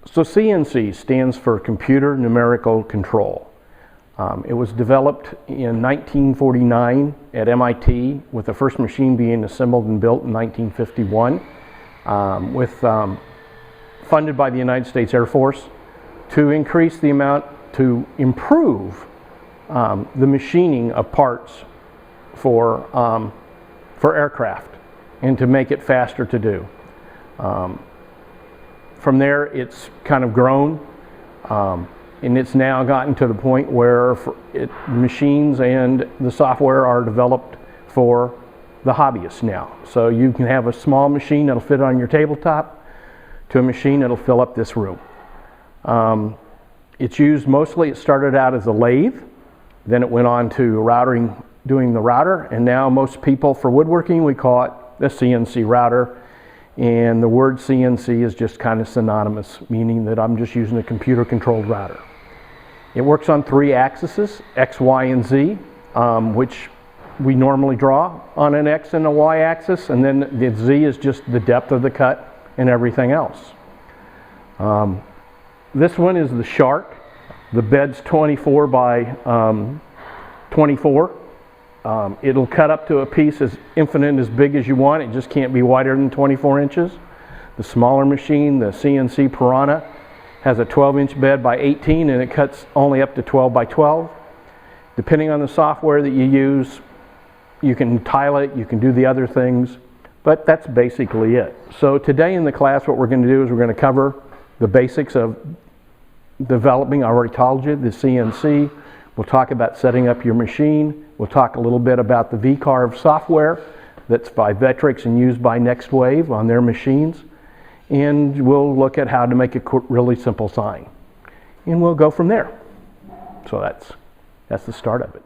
So CNC stands for Computer Numerical Control. It was developed in 1949 at MIT, with the first machine being assembled and built in 1951, funded by the United States Air Force to increase the amount, to improve the machining of parts for aircraft and to make it faster to do. From there, it's kind of grown, and it's now gotten to the point where machines and the software are developed for the hobbyists now. So you can have a small machine that'll fit on your tabletop to a machine that'll fill up this room. It's used mostly, it started out as a lathe, then it went on to routering, doing the router, and now most people for woodworking, we call it the CNC router. And the word CNC is just kind of synonymous, meaning that I'm just using a computer controlled router. It works on 3 axes, X, Y, and Z, which we normally draw on an X and a Y axis, and then the Z is just the depth of the cut and everything else. This one is the Shark. The bed's 24 by 24. It'll cut up to a piece as infinite as big as you want. It just can't be wider than 24 inches. The smaller machine, the CNC Piranha, has a 12-inch bed by 18, and it cuts only up to 12 by 12. Depending on the software that you use, you can tile it, you can do the other things, but that's basically it. So today in the class, what we're going to do is we're going to cover the basics of developing, I already told you, the CNC. We'll talk about setting up your machine. We'll talk a little bit about the V-Carve software that's by Vectrix and used by Next Wave on their machines. And we'll look at how to make a really simple sign. And we'll go from there. So that's the start of it.